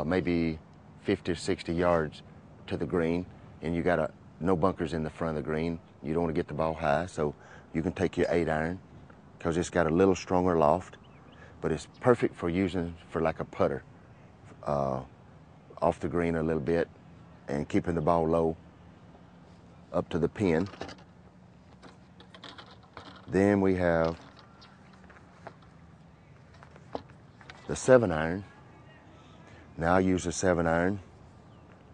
maybe 50 or 60 yards to the green, and you got no bunkers in the front of the green. You don't want to get the ball high, so you can take your 8-iron because it's got a little stronger loft, but it's perfect for using for like a putter, off the green a little bit and keeping the ball low up to the pin. Then we have the 7-iron. Now I use a 7-iron,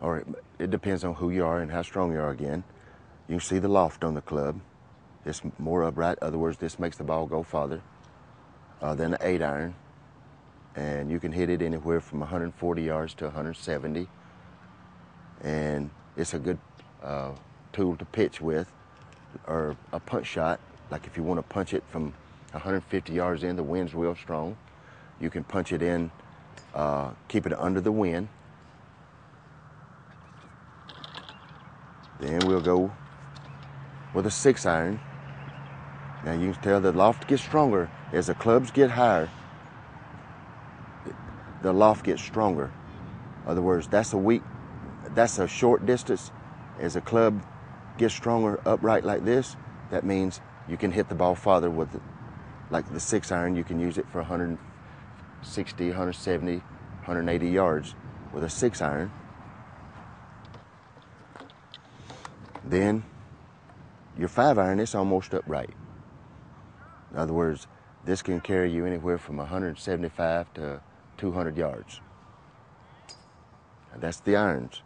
or it depends on who you are and how strong you are again. You can see the loft on the club. It's more upright. In other words, this makes the ball go farther than the 8-iron. And you can hit it anywhere from 140 yards to 170. And it's a good tool to pitch with, or a punch shot. Like if you want to punch it from 150 yards in, the wind's real strong. You can punch it in, keep it under the wind. Then we'll go with a 6-iron. Now you can tell the loft gets stronger as the clubs get higher. The loft gets stronger. In other words, that's a short distance. As a club gets stronger upright like this, that means you can hit the ball farther with it. Like the 6-iron, you can use it for 160, 170, 180 yards with a 6-iron. Then your 5-iron, it's almost upright. In other words, this can carry you anywhere from 175 to 200 yards. And that's the irons.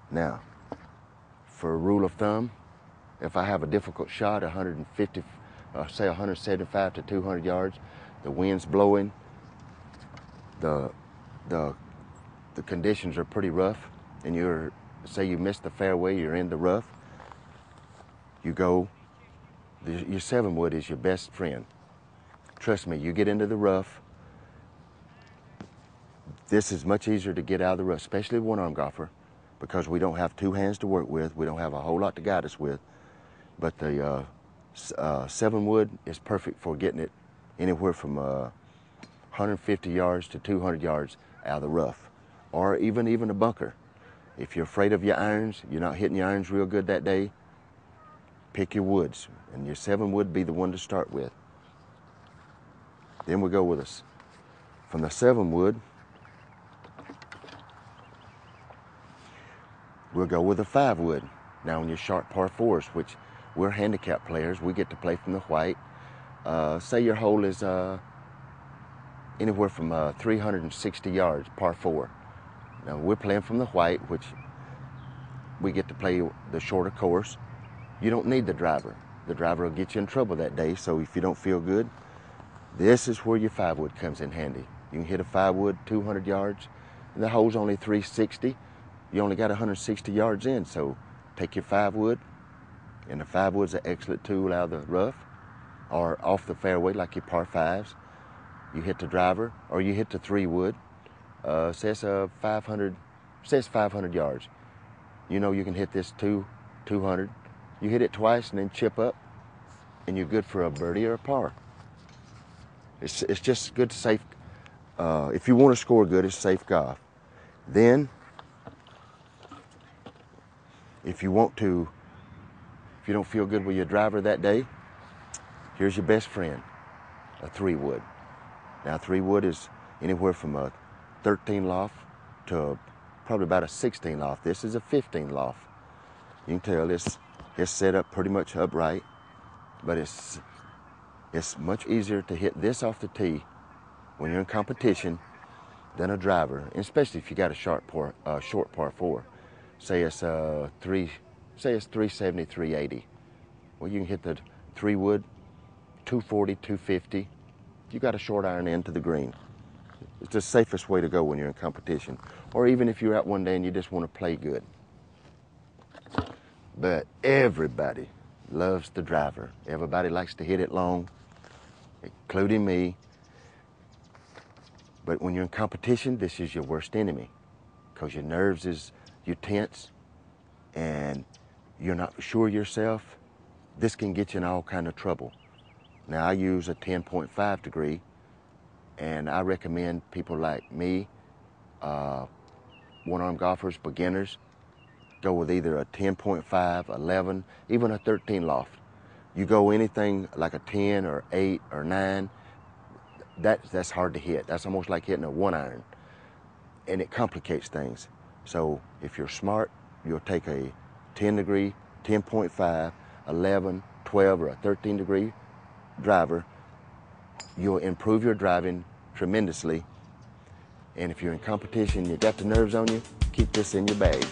Now, for a rule of thumb, if I have a difficult shot, 150, say 175 to 200 yards, the wind's blowing, the conditions are pretty rough, and say you missed the fairway, you're in the rough, your 7-wood is your best friend. Trust me, you get into the rough, this is much easier to get out of the rough, especially a one-arm golfer, because we don't have two hands to work with. We don't have a whole lot to guide us with. But the 7-wood is perfect for getting it anywhere from 150 yards to 200 yards out of the rough, or even a bunker. If you're afraid of your irons, you're not hitting your irons real good that day, pick your woods, and your 7-wood be the one to start with. Then we go with us from the 7-wood. We'll go with a 5-wood. Now on your sharp par 4s, which we're handicap players, we get to play from the white. Say your hole is anywhere from 360 yards, par 4. Now we're playing from the white, which we get to play the shorter course. You don't need the driver. The driver will get you in trouble that day, so if you don't feel good, this is where your 5-wood comes in handy. You can hit a 5-wood 200 yards, and the hole's only 360. You only got 160 yards in, so take your 5-wood, and the 5-wood's an excellent tool out of the rough, or off the fairway like your par 5s. You hit the driver, or you hit the 3-wood. Says 500 yards. You know you can hit this 200. You hit it twice and then chip up, and you're good for a birdie or a par. It's just good, safe. If you want to score good, it's safe golf. Then, if you don't feel good with your driver that day, here's your best friend, a 3-wood. Now 3-wood is anywhere from a 13 loft to probably about a 16 loft. This is a 15 loft. You can tell it's set up pretty much upright, but it's much easier to hit this off the tee when you're in competition than a driver, especially if you got a short par 4. Say it's 370, 380. Well, you can hit the 3-wood, 240, 250. You got a short iron into the green. It's the safest way to go when you're in competition, or even if you're out one day and you just want to play good. But everybody loves the driver. Everybody likes to hit it long, including me. But when you're in competition, this is your worst enemy, because your nerves you're tense and you're not sure yourself. This can get you in all kind of trouble. Now I use a 10.5 degree, and I recommend people like me One-arm golfers, beginners, go with either a 10.5, 11, even a 13 loft. You go anything like a 10 or 8 or 9, that's hard to hit. That's almost like hitting a 1-iron, and it complicates things. So if you're smart, you'll take a 10 degree, 10.5, 11, 12, or a 13 degree driver. You'll improve your driving tremendously. And if you're in competition, you got the nerves on you, keep this in your bag.